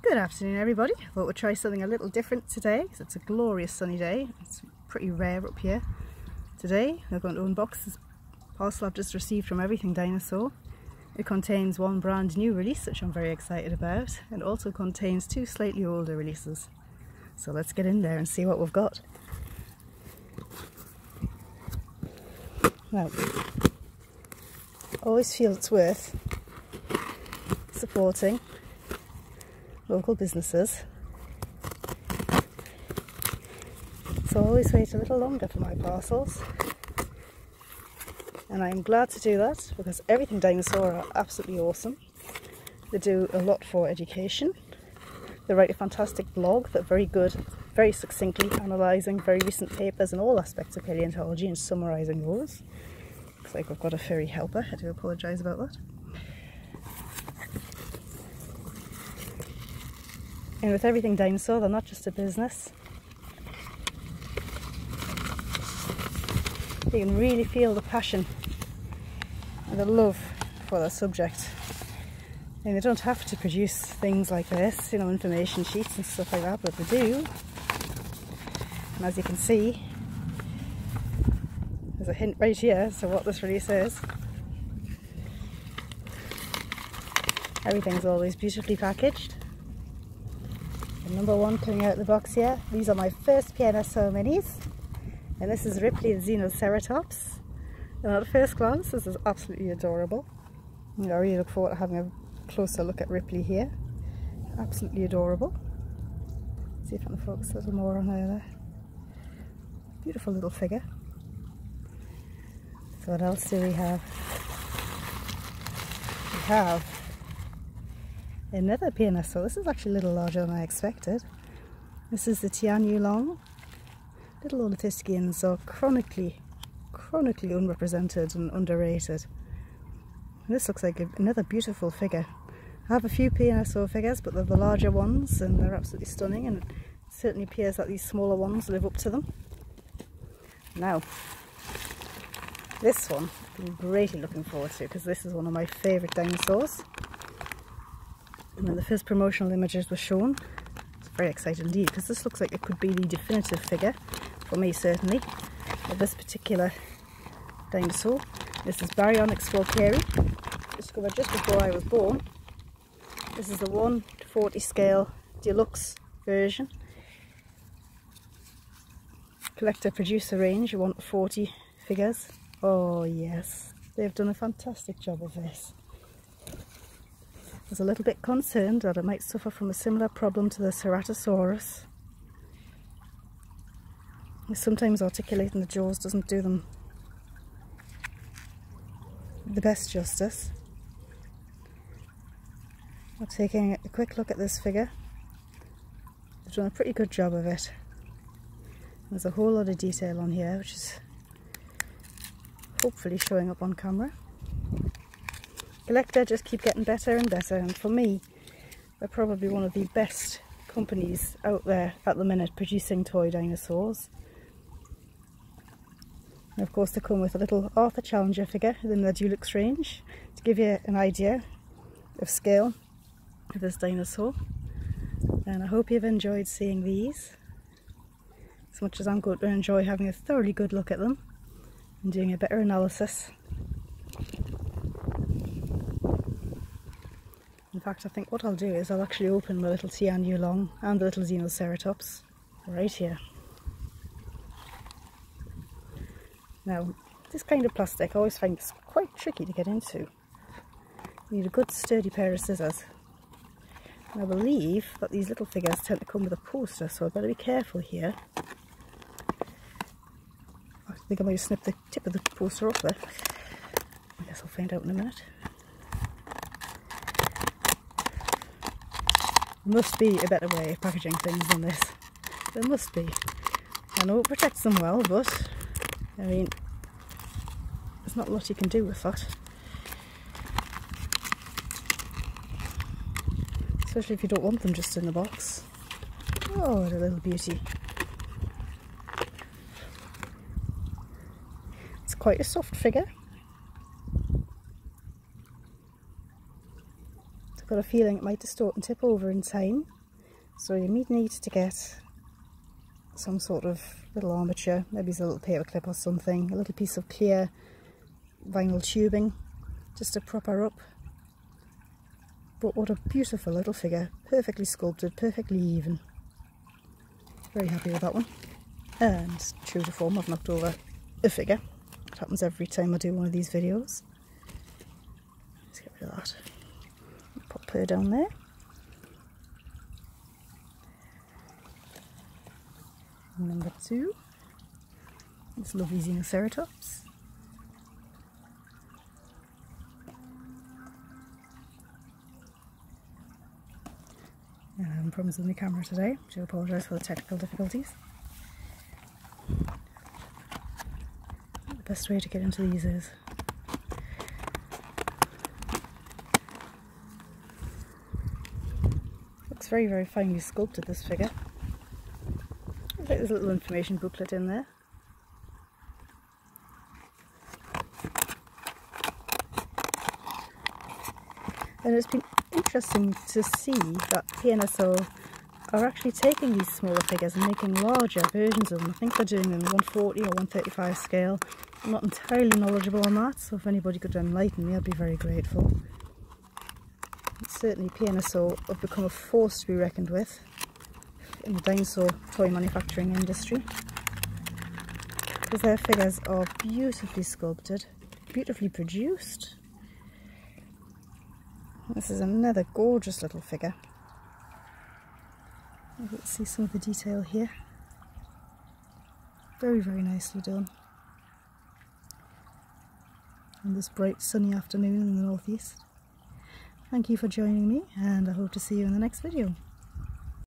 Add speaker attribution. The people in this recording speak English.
Speaker 1: Good afternoon everybody. I thought we'd try something a little different today because it's a glorious sunny day. It's pretty rare up here. Today we're going to unbox this parcel I've just received from Everything Dinosaur. It contains one brand new release which I'm very excited about, and also contains two slightly older releases. So let's get in there and see what we've got. Now, I always feel it's worth supporting local businesses, so I always wait a little longer for my parcels, and I'm glad to do that because Everything Dinosaur are absolutely awesome. They do a lot for education. They write a fantastic blog that's very good, very succinctly analysing very recent papers in all aspects of paleontology and summarising those. Looks like we've got a furry helper. I do apologise about that. And with Everything Dinosaur, they're not just a business. You can really feel the passion and the love for their subject. And they don't have to produce things like this, you know, information sheets and stuff like that, but they do. And as you can see, there's a hint right here as to what this release is. Everything's always beautifully packaged. And number one coming out of the box here, these are my first PNSO minis, and this is Ripley the Xenoceratops. And at first glance this is absolutely adorable. I really look forward to having a closer look at Ripley here. Absolutely adorable. See if I can focus a little more on her there. Beautiful little figure. So what else do we have? We have another PNSO. This is actually a little larger than I expected. This is the Tianyu Long. Little Ornithischians are chronically unrepresented and underrated. And this looks like another beautiful figure. I have a few PNSO figures, but they're the larger ones and they're absolutely stunning, and it certainly appears that these smaller ones live up to them. Now, this one I'm greatly looking forward to because this is one of my favourite dinosaurs. And when the first promotional images were shown, I was very excited indeed because this looks like it could be the definitive figure, for me certainly, of this particular dinosaur. This is Baryonyx Walkeri, discovered just before I was born. This is the 1:40 scale deluxe version. CollectA produce a range of 1:40 figures. Oh yes, they've done a fantastic job of this. I was a little bit concerned that it might suffer from a similar problem to the Ceratosaurus. Sometimes articulating the jaws doesn't do them the best justice. I'm taking a quick look at this figure. They've done a pretty good job of it. There's a whole lot of detail on here which is hopefully showing up on camera. CollectA just keep getting better and better, and for me they're probably one of the best companies out there at the minute producing toy dinosaurs. And of course they come with a little Arthur Challenger figure within their deluxe range to give you an idea of scale of this dinosaur. And I hope you've enjoyed seeing these as much as I'm going to enjoy having a thoroughly good look at them and doing a better analysis. In fact, I think what I'll do is I'll actually open the little Tianyu Long and the little Xenoceratops right here. Now, this kind of plastic I always find it's quite tricky to get into. You need a good sturdy pair of scissors. And I believe that these little figures tend to come with a poster, so I've got to be careful here. I think I might have snipped the tip of the poster off there. I guess I'll find out in a minute. There must be a better way of packaging things than this. There must be. I know it protects them well, but I mean, there's not a lot you can do with that. Especially if you don't want them just in the box. Oh, what a little beauty. It's quite a soft figure. got a feeling it might distort and tip over in time, so you may need to get some sort of little armature, maybe it's a little paper clip or something, a little piece of clear vinyl tubing just to prop her up. But what a beautiful little figure, perfectly sculpted, perfectly even. Very happy with that one. And true to form, I've knocked over a figure. It happens every time I do one of these videos. Let's get rid of that. Pop her down there. And number 2, this lovely Xenoceratops. I'm having problems with my camera today, I do apologise for the technical difficulties. The best way to get into these is looks very, very finely sculpted, this figure. There's a little information booklet in there. And it's been interesting to see that PNSO are actually taking these smaller figures and making larger versions of them. I think they're doing them in 140 or 135 scale. I'm not entirely knowledgeable on that, so if anybody could enlighten me, I'd be very grateful. But certainly PNSO have become a force to be reckoned with in the dinosaur toy manufacturing industry, because their figures are beautifully sculpted, beautifully produced. This is another gorgeous little figure. You can see some of the detail here. Very, very nicely done. On this bright sunny afternoon in the northeast. Thank you for joining me, and I hope to see you in the next video.